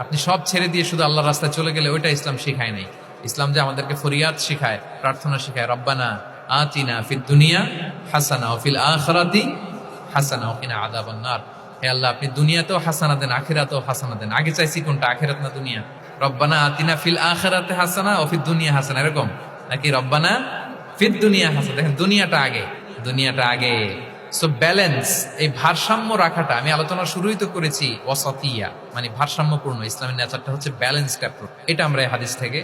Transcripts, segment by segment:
আপনি সব ছেড়ে দিয়ে শুধু আল্লাহর রাস্তায় চলে গেলে ওইটা ইসলাম শিখায় নাই। ইসলাম যে আমাদেরকে ফরিয়াদ শিখায়, প্রার্থনা শিখায়, রব্বানা আতিনা ফিদ দুনিয়া হাসানা ও ফিল আখিরাতি হাসানা ওয়া কিনা আযাবান নার। হে আল্লাহ, আপনি দুনিয়াতেও হাসানা দেন, আখিরাতেও হাসানা দেন। আগে চাইছি কোনটা, আখিরাত না দুনিয়া? রব্বানা আতিনা ফিল আখিরাতি হাসানা ও ফিদ দুনিয়া হাসানা, এরকম নাকি রব্বানা ফিদ দুনিয়া হাসানা? দেখেন, দুনিয়াটা আগে, দুনিয়াটা আগে। সো ব্যালেন্স, এই ভারসাম্য রাখাটা আমি আলোচনা শুরুই তো করেছি, ওয়াসাতিয়া মানে ভারসাম্যপূর্ণ। ইসলামের নেচারটা হচ্ছে ব্যালেন্সড অ্যাপ্রোচ। এটা আমরা এই হাদিস থেকে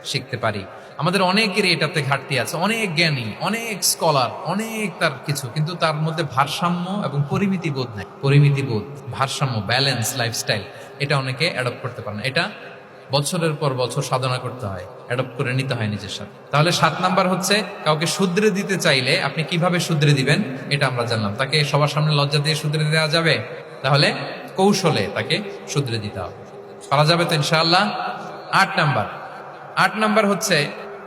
শিখতে পারি। আমাদের অনেকেরই এটাতে ঘাটতি আছে, অনেক জ্ঞানী, অনেক স্কলার, অনেক তার কিছু, কিন্তু তার মধ্যে ভারসাম্য এবং পরিমিতি বোধ নাই। পরিমিতি বোধ, ভারসাম্য, ব্যালেন্স লাইফস্টাইল, এটা অনেকে অ্যাডপ্ট করতে পারে না। এটা বছরের পর বছর সাধনা করতে হয়, অ্যাডপ্ট করে নিতে হয় নিজের সাথে। তাহলে 7 নাম্বার হচ্ছে, কাউকে শুধরে দিতে চাইলে আপনি কিভাবে শুধরে দিবেন এটা আমরা জানলাম। তাকে সবার সামনে লজ্জা দিয়ে শুধরে দেওয়া যাবে? তাহলে কৌশলে তাকে শুধরে দিতে হবে। পারা যাবে তো ইনশাআল্লাহ? 8 নাম্বার হচ্ছে,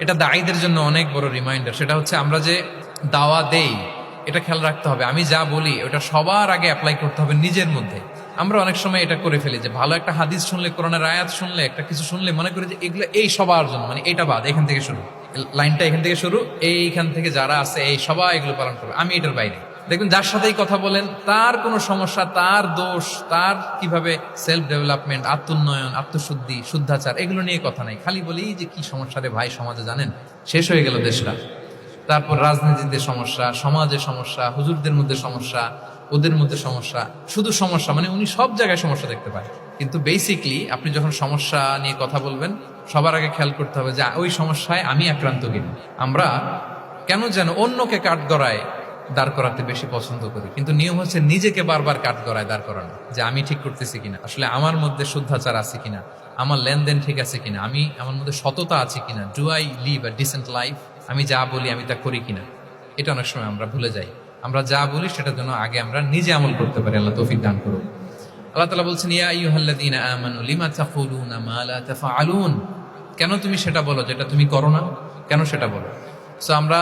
এটা দায়ীদের জন্য অনেক বড় রিমাইন্ডার। সেটা হচ্ছে, আমরা যে দাওয়া দেই এটা খেয়াল রাখতে হবে। আমি যা বলি ওটা সবার আগে অ্যাপ্লাই করতে হবে নিজের মধ্যে। আমরা অনেক সময় এটা করে ফেলি যে ভালো একটা হাদিস শুনলে, কোরআনের আয়াত শুনলে, একটা কিছু শুনলে মনে করি যে এগুলো এই সবার জন্য, মানে এটা বাদ, এখান থেকে শুরু, লাইনটা এখান থেকে শুরু, এইখান থেকে যারা আছে এই সবাই এগুলো পালন করবে, আমি এটার বাইরে। দেখবেন যার সাথেই কথা বলেন তার কোনো সমস্যা, তার দোষ, তার কিভাবে সেলফ ডেভেলপমেন্ট, আত্মোন্নয়ন, আত্মশুদ্ধি, শুদ্ধাচার, এগুলো নিয়ে কথা নাই। খালি বলি যে কি সমস্যা রে ভাই সমাজে, জানেন শেষ হয়ে গেল দেশটা। তারপর রাজনীতিতে সমস্যা, সমাজে সমস্যা, হুজুরদের মধ্যে সমস্যা, ওদের মধ্যে সমস্যা, শুধু সমস্যা। মানে উনি সব জায়গায় সমস্যা দেখতে পায়। কিন্তু বেসিকলি আপনি যখন সমস্যা নিয়ে কথা বলবেন, সবার আগে খেয়াল করতে হবে যে ওই সমস্যায় আমি আক্রান্ত কিনা। আমরা কেন যেন অন্যকে কাঠগড়ায় দাঁড় করাতে বেশি পছন্দ করি, কিন্তু নিয়ম হচ্ছে নিজেকে বারবার কাঠগড়ায় দাঁড় করানো, যে আমি ঠিক করতেছি কিনা, আসলে আমার মধ্যে শুদ্ধাচার আছে কিনা, আমার লেনদেন ঠিক আছে কিনা, আমি আমার মধ্যে সততা আছে কিনা, do I live a decent life, আমি যা বলি আমি তা করি কিনা। এটা অনেক সময় আমরা ভুলে যাই। আমরা যা বলি সেটার জন্য আগে আমরা নিজে আমল করতে পারি। আল্লাহ তৌফিক দান করুন। আল্লাহ তাআলা বলছেন, ইয়া আইয়ুহাল্লাযীনা আমানু লিমা তাকুলুনা মা লা তাফআলুন। কেন তুমি সেটা বলো যেটা তুমি করো না? কেন সেটা বলো? সো আমরা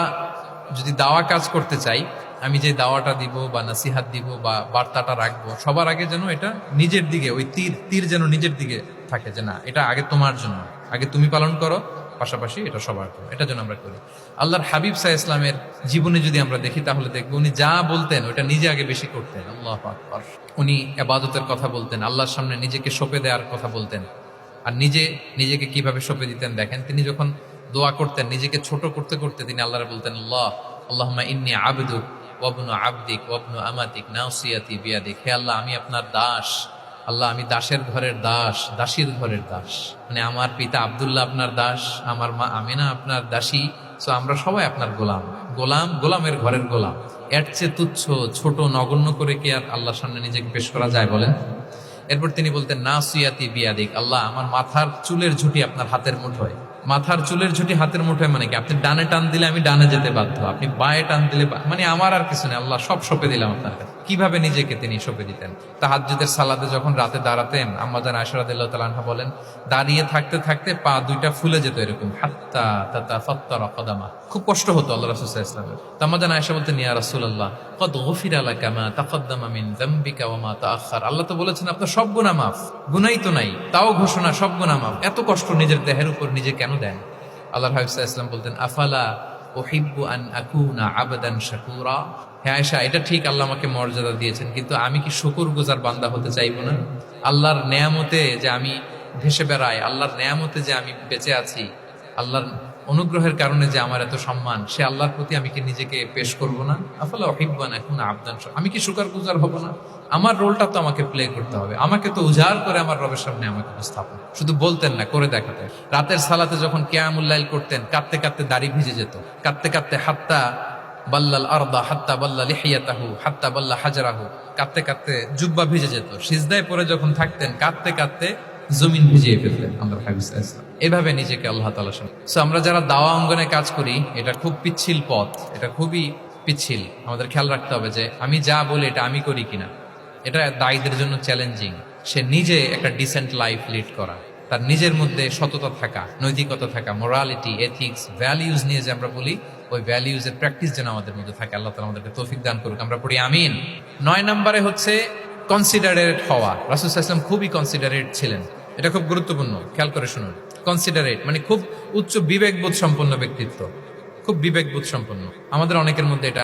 যদি দাওয়া কাজ করতে চাই, আমি যে দাওয়াটা দিব বা নসিহাত দিব বা বার্তাটা রাখবো, সবার আগে যেন এটা নিজের দিকে, ওই তীর যেন নিজের দিকে থাকে, যে না এটা আগে তোমার জন্য, আগে তুমি পালন করো, পাশাপাশি এটা সবার জন্য। এটা যেন আমরা করি। আল্লাহর হাবিব সাল্লাল্লাহু আলাইহি ইসলামের জীবনে যদি আমরা দেখি, তাহলে দেখবো উনি যা বলতেন ওটা নিজে আগে বেশি করতেন। আল্লাহু আকবার। উনি ইবাদতের কথা বলতেন, আল্লাহর সামনে নিজেকে সঁপে দেওয়ার কথা বলতেন। আর নিজেকে কিভাবে সঁপে দিতেন দেখেন, তিনি যখন দোয়া করতেন, নিজেকে ছোট করতে করতে তিনি আল্লাহরে বলতেন, আল্লাহুম্মা ইন্নী আবদুক ওয়া ইবনু আবদিক ওয়া ইবনু আমাতিক নাসিয়াতি বিয়াদিক। হে আল্লাহ, আমি আপনার দাস। আল্লাহ, আমি দাসের ঘরের দাস, দাসীর ঘরের দাস। মানে আমার পিতা আব্দুল্লাহ আপনার দাস, আমার মা আমিনা আপনার দাসী। সো আমরা সবাই আপনার গোলামের ঘরের গোলাম। এর চেয়ে তুচ্ছ, ছোট, নগণ্য করে কি আর আল্লাহর সামনে নিজেকে পেশ করা যায় বলেন? এরপর তিনি বলতেন, নাসিয়াতি বিয়াদিক। আল্লাহ, আমার মাথার চুলের ঝুঁটি আপনার হাতের মুঠোয়। মাথার চুলের ঝুঁটি হাতের মুঠোয় মানে কি? আপনি ডানে টান দিলে আমি ডানে যেতে বাধ্য, আপনি বাঁয়ে টান দিলে মানে আমার আর কিছু নেই। আল্লাহ, সব সঁপে দিলাম আপনার কাছে। কিভাবে নিজেকে তিনি সঁপে দিতেন? তাহাজ্জুদের সালাতে যখন রাতে দাঁড়াতেন, আম্মা জান আয়েশা রাদিয়াল্লাহু তাআলা আনহা বলেন, দাঁড়িয়ে থাকতে থাকতে পা দুইটা ফুলে যেত এরকম, হাত্তা তাতাফাত্তারা কদামা। খুব কষ্ট হতো আল্লাহ রাসূল সাল্লাল্লাহু আলাইহি ওয়াসাল্লামের। তো আম্মা জান আয়েশা বলতেন, ইয়া রাসূলুল্লাহ, ক্বাদ গুফিরা লাকা মা তাকদ্দামা মিন যামবিকা ওয়া মা তাআখার। আল্লাহ তো বলেছেন আপনার সব গুনাহ মাফ, গুনাহই তো নাই, তাও ঘোষণা সব গুনাহ মাফ। এত কষ্ট নিজের দেহের উপর নিজে কেন দেন? আল্লাহর হাবিব সাল্লাল্লাহু আলাইহি ওয়াসাল্লাম বলতেন, আফালা উহিব্বু আন আকুনা আবদান শাকুরা। হে আয়েশা, এটা ঠিক আল্লাহ আমাকে মর্যাদা দিয়েছেন, কিন্তু আমি কি শুকরগুজার বান্দা হতে চাইবো না? আল্লাহর নেয়ামতে যে আমি ভেসে বেড়াই, আল্লাহর নেয়ামতে যে আমি বেঁচে আছি, আল্লাহর অনুগ্রহের কারণে যে আমার এত সম্মান, সে আল্লাহর প্রতি আমি কি নিজেকে পেশ করব না? আফালা উহিব্বু আন আকুনা আবদান শাকুরা। আমি কি শুকরগুজার হব না? আমার রোলটা তো আমাকে প্লে করতে হবে, আমাকে তো উজাড় করে আমার রবের সামনে আমাকে উপস্থাপন। শুধু বলতেন না, করে দেখাতেন। রাতের সালাতে যখন কিয়ামুল লাইল করতেন, কাঁদতে কাঁদতে দাড়ি ভিজে যেত, কাঁদতে কাঁদতে হাত্তা বাল্লাল আরদা হাত্তা বাল্লা লিহিয়াতাহু হাত্তা বাল্লা হাজরাহু, কাঁদতে কাঁদতে জুব্বা ভিজে যেত। সিজদায় পড়ে যখন থাকতেন, কাঁদতে কাঁদতে জমিন ভিজিয়ে ফেলতেন আল্লাহর হাবিব সাল্লাল্লাহু আলাইহি ওয়াসাল্লাম। এভাবে নিজেকে আল্লাহ তাআলার সামনে। সো আমরা যারা দাওয়া অঙ্গনে কাজ করি, এটা খুব পিচ্ছিল পথ, এটা খুবই পিচ্ছিল। আমাদের খেয়াল রাখতে হবে যে আমি যা বলি এটা আমি করি কিনা। এটা দায়ীদের জন্য চ্যালেঞ্জিং। সে নিজে একটা ডিসেন্ট লাইফ লিড করা, তার নিজের মধ্যে সততা থাকা, নৈতিকতা থাকা, মোরালিটি, এথিক্স, ভ্যালিউজ নিয়ে যে আমরা বলি, ওই ভ্যালিউজ এর প্র্যাকটিস যেন আমাদের মধ্যে থাকে। আল্লাহ তাআলা আমাদেরকে তৌফিক দান করুক, আমরা পড়ি আমিন। 9 নম্বরে হচ্ছে কনসিডারেট হওয়া। রাসূল সাল্লাল্লাহু আলাইহি ওয়াসাল্লাম খুবই কনসিডারেট ছিলেন। এটা খুব গুরুত্বপূর্ণ, খেয়াল করে শুনুন। কনসিডারেট মানে খুব উচ্চ বিবেকবোধ সম্পন্ন ব্যক্তিত্ব, খুব বিবেকবোধ সম্পন্ন। আমাদের অনেকের মধ্যে এটা